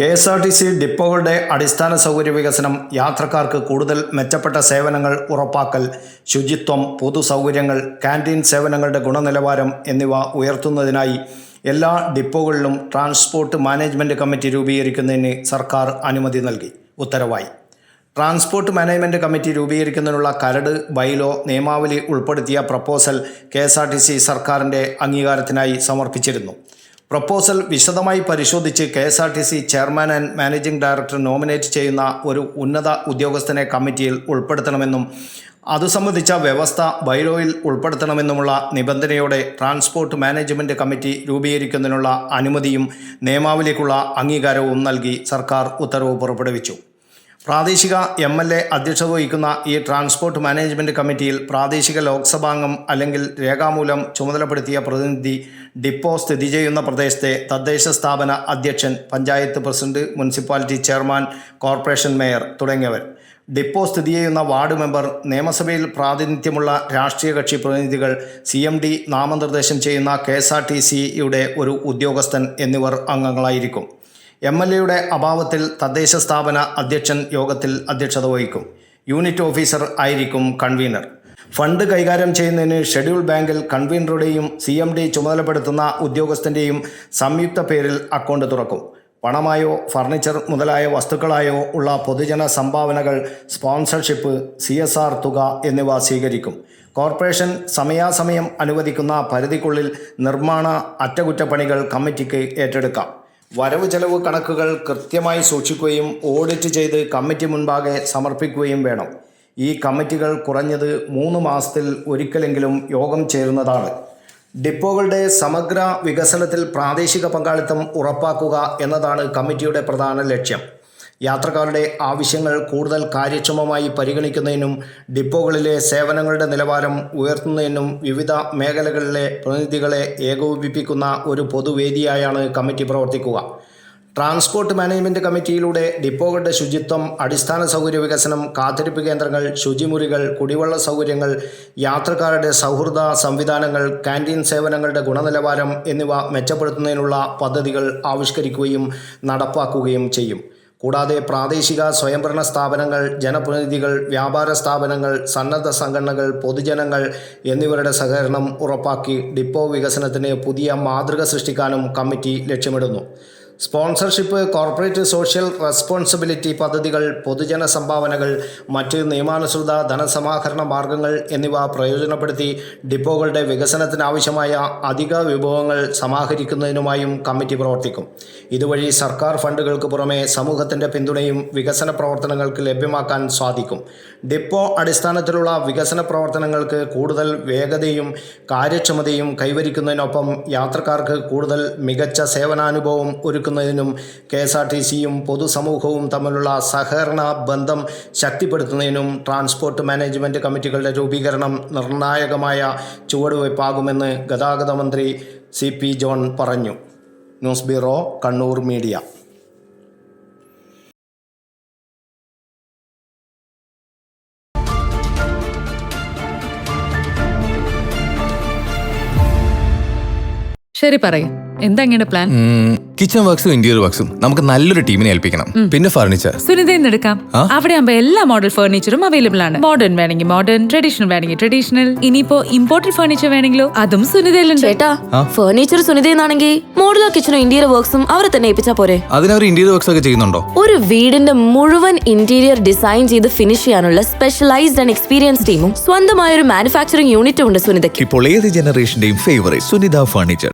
KSRTC ഡിപ്പോകളുടെ അടിസ്ഥാന സൗകര്യ വികസനം, യാത്രക്കാർക്ക് കൂടുതൽ മെച്ചപ്പെട്ട സേവനങ്ങൾ ഉറപ്പാക്കൽ, ശുചിത്വം, പൊതുസൗകര്യങ്ങൾ, കാന്റീൻ സേവനങ്ങളുടെ ഗുണനിലവാരം എന്നിവ ഉയർത്തുന്നതിനായി എല്ലാ ഡിപ്പോകളിലും ട്രാൻസ്പോർട്ട് മാനേജ്മെൻറ്റ് കമ്മിറ്റി രൂപീകരിക്കുന്നതിന് സർക്കാർ അനുമതി നൽകി. ഉത്തരവായി. ട്രാൻസ്പോർട്ട് മാനേജ്മെൻറ്റ് കമ്മിറ്റി രൂപീകരിക്കുന്നതിനുള്ള കരട്, ബൈലോ, നിയമാവലി ഉൾപ്പെടുത്തിയ പ്രപ്പോസൽ KSRTC സർക്കാരിൻ്റെ അംഗീകാരത്തിനായി സമർപ്പിച്ചിരുന്നു. പ്രപ്പോസൽ വിശദമായി പരിശോധിച്ച് KSRTC chairman and managing director nominate ചെയ്യുന്ന ഒരു ഉന്നത ഉദ്യോഗസ്ഥനെ കമ്മിറ്റിയിൽ ഉൾപ്പെടുത്തണമെന്നും അതു സംബന്ധിച്ച വ്യവസ്ഥ ബൈലോയിൽ ഉൾപ്പെടുത്തണമെന്നുമുള്ള നിബന്ധനയോടെ ട്രാൻസ്പോർട്ട് മാനേജ്മെൻറ്റ് കമ്മിറ്റി രൂപീകരിക്കുന്നതിനുള്ള അനുമതിയും നിയമാവലിക്കുള്ള അംഗീകാരവും നൽകി സർക്കാർ ഉത്തരവ് പുറപ്പെടുവിച്ചു. പ്രാദേശിക MLA അധ്യക്ഷത വഹിക്കുന്ന ഈ ട്രാൻസ്പോർട്ട് മാനേജ്മെൻറ്റ് കമ്മിറ്റിയിൽ പ്രാദേശിക ലോക്സഭാംഗം അല്ലെങ്കിൽ രേഖാമൂലം ചുമതലപ്പെടുത്തിയ പ്രതിനിധി, ഡിപ്പോ സ്ഥിതി ചെയ്യുന്ന പ്രദേശത്തെ തദ്ദേശ സ്ഥാപന അധ്യക്ഷൻ, panchayat president, municipality chairman, corporation mayor തുടങ്ങിയവർ, ഡിപ്പോ സ്ഥിതി ചെയ്യുന്ന വാർഡ് മെമ്പർ, നിയമസഭയിൽ പ്രാതിനിധ്യമുള്ള രാഷ്ട്രീയ കക്ഷി പ്രതിനിധികൾ, CMD നാമനിർദ്ദേശം ചെയ്യുന്ന KSRTCയുടെ ഒരു ഉദ്യോഗസ്ഥൻ എന്നിവർ അംഗങ്ങളായിരിക്കും. MLAയുടെ അഭാവത്തിൽ തദ്ദേശ സ്ഥാപന അധ്യക്ഷൻ യോഗത്തിൽ അധ്യക്ഷത വഹിക്കും. യൂണിറ്റ് ഓഫീസർ ആയിരിക്കും കൺവീനർ. ഫണ്ട് കൈകാര്യം ചെയ്യുന്നതിന് ഷെഡ്യൂൾ ബാങ്കിൽ കൺവീനറുടെയും CMD ചുമതലപ്പെടുത്തുന്ന ഉദ്യോഗസ്ഥൻ്റെയും സംയുക്ത പേരിൽ അക്കൗണ്ട് തുറക്കും. പണമായോ ഫർണിച്ചർ മുതലായ വസ്തുക്കളായോ ഉള്ള പൊതുജന സംഭാവനകൾ, സ്പോൺസർഷിപ്പ്, CSR തുക എന്നിവ സ്വീകരിക്കും. കോർപ്പറേഷൻ സമയാസമയം അനുവദിക്കുന്ന പരിധിക്കുള്ളിൽ നിർമ്മാണ അറ്റകുറ്റപ്പണികൾ കമ്മിറ്റിക്ക് ഏറ്റെടുക്കാം. വരവ് ചെലവ് കണക്കുകൾ കൃത്യമായി സൂക്ഷിക്കുകയും ഓഡിറ്റ് ചെയ്ത് കമ്മിറ്റി മുൻപാകെ സമർപ്പിക്കുകയും വേണം. ഈ കമ്മിറ്റികൾ കുറഞ്ഞത് 3 മാസത്തിൽ ഒരിക്കലെങ്കിലും യോഗം ചേരുന്നതാണ്. ഡിപ്പോകളുടെ സമഗ്ര വികസനത്തിൽ പ്രാദേശിക പങ്കാളിത്തം ഉറപ്പാക്കുക എന്നതാണ് കമ്മിറ്റിയുടെ പ്രധാന ലക്ഷ്യം. യാത്രക്കാരുടെ ആവശ്യങ്ങൾ കൂടുതൽ കാര്യക്ഷമമായി പരിഗണിക്കുന്നതിനും ഡിപ്പോകളിലെ സേവനങ്ങളുടെ നിലവാരം ഉയർത്തുന്നതിനും വിവിധ മേഖലകളിലെ പ്രതിനിധികളെ ഏകോപിപ്പിക്കുന്ന ഒരു പൊതുവേദിയായാണ് കമ്മിറ്റി പ്രവർത്തിക്കുക. ട്രാൻസ്പോർട്ട് മാനേജ്മെൻറ്റ് കമ്മിറ്റിയിലൂടെ ഡിപ്പോകളുടെ ശുചിത്വം, അടിസ്ഥാന സൗകര്യ വികസനം, കാത്തിരിപ്പ് കേന്ദ്രങ്ങൾ, ശുചിമുറികൾ, കുടിവെള്ള സൗകര്യങ്ങൾ, യാത്രക്കാരുടെ സൗഹൃദ സംവിധാനങ്ങൾ, കാന്റീൻ സേവനങ്ങളുടെ ഗുണനിലവാരം എന്നിവ മെച്ചപ്പെടുത്തുന്നതിനുള്ള പദ്ധതികൾ ആവിഷ്കരിക്കുകയും നടപ്പാക്കുകയും ചെയ്യും. കൂടാതെ പ്രാദേശിക സ്വയംഭരണ സ്ഥാപനങ്ങൾ, ജനപ്രതിനിധികൾ, വ്യാപാര സ്ഥാപനങ്ങൾ, സന്നദ്ധ സംഘടനകൾ, പൊതുജനങ്ങൾ എന്നിവരുടെ സഹകരണം ഉറപ്പാക്കി ഡിപ്പോ വികസനത്തിന് പുതിയ മാതൃക സൃഷ്ടിക്കാനും കമ്മിറ്റി ലക്ഷ്യമിടുന്നു. സ്പോൺസർഷിപ്പ്, കോർപ്പറേറ്റ് സോഷ്യൽ റെസ്പോൺസിബിലിറ്റി പദ്ധതികൾ, പൊതുജന സംഭാവനകൾ, മറ്റ് നിയമാനുസൃത ധനസമാഹരണ മാർഗങ്ങൾ എന്നിവ പ്രയോജനപ്പെടുത്തി ഡിപ്പോകളുടെ വികസനത്തിനാവശ്യമായ അധിക വിഭവങ്ങൾ സമാഹരിക്കുന്നതിനുമായും കമ്മിറ്റി പ്രവർത്തിക്കും. ഇതുവഴി സർക്കാർ ഫണ്ടുകൾക്ക് പുറമെ സമൂഹത്തിൻ്റെ പിന്തുണയും വികസന പ്രവർത്തനങ്ങൾക്ക് ലഭ്യമാക്കാൻ സാധിക്കും. ഡിപ്പോ അടിസ്ഥാനത്തിലുള്ള വികസന പ്രവർത്തനങ്ങൾക്ക് കൂടുതൽ വേഗതയും കാര്യക്ഷമതയും കൈവരിക്കുന്നതിനൊപ്പം യാത്രക്കാർക്ക് കൂടുതൽ മികച്ച സേവനാനുഭവം ഒരുക്കുന്നതിനും KSRTCയും പൊതുസമൂഹവും തമ്മിലുള്ള സഹകരണ ബന്ധം ശക്തിപ്പെടുത്തുന്നതിനും ട്രാൻസ്പോർട്ട് മാനേജ്മെൻറ്റ് കമ്മിറ്റികളുടെ രൂപീകരണം നിർണായകമായ ചുവടുവയ്പ്പാകുമെന്ന് ഗതാഗത മന്ത്രി CP ജോൺ പറഞ്ഞു. News bureau, Kannur media. ശരി, പറയും എന്താ ഇങ്ങനെ പ്ലാൻ? കിച്ചൺ വർക്സും ഇന്റീരിയർ വർക്സും നമുക്ക് നല്ലൊരു ടീമിനെ ഏൽപ്പിക്കണം. പിന്നെ ഫർണിച്ചർ സുനിതയിൽ എടുക്കാം. അവിടെ ആകുമ്പോ എല്ലാ മോഡൽ ഫർണിച്ചറും അവൈലബിൾ ആണ്. മോഡേൺ വേണമെങ്കിൽ മോഡേൺ, ട്രഡീഷണൽ വേണമെങ്കിൽ ട്രഡീഷണൽ. ഇനിയിപ്പോ ഇമ്പോർട്ടഡ് ഫർണിച്ചർ വേണമെങ്കിലോ അതും സുനിതയിലുണ്ട്. ചേട്ടാ, ഫർണിച്ചർ സുനിതയെന്നാണെങ്കിൽ മോഡുലർ കിച്ചണും ഇന്റീരിയർ വർക്സും അവരെ തന്നെ ഏൽപ്പിച്ചാ പോരെ? അതിനവർ ഇന്റീരിയർ വർക്സ് ഒക്കെ ചെയ്യുന്നുണ്ടോ? ഒരു വീടിന്റെ മുഴുവൻ ഇന്റീരിയർ ഡിസൈൻ ചെയ്ത് ഫിനിഷ് ചെയ്യാനുള്ള സ്പെഷ്യലൈസ്ഡ് ആൻഡ് എക്സ്പീരിയൻസ് ടീമും സ്വന്തമായ ഒരു മാനുഫാക്ചറിംഗ് യൂണിറ്റും ഉണ്ട് സുനിതയ്ക്ക്. ഇപ്പോൾ ഏത് ജനറേഷന്റെയും ഫേവറേറ്റ് സുനിത ഫർണിച്ചർ.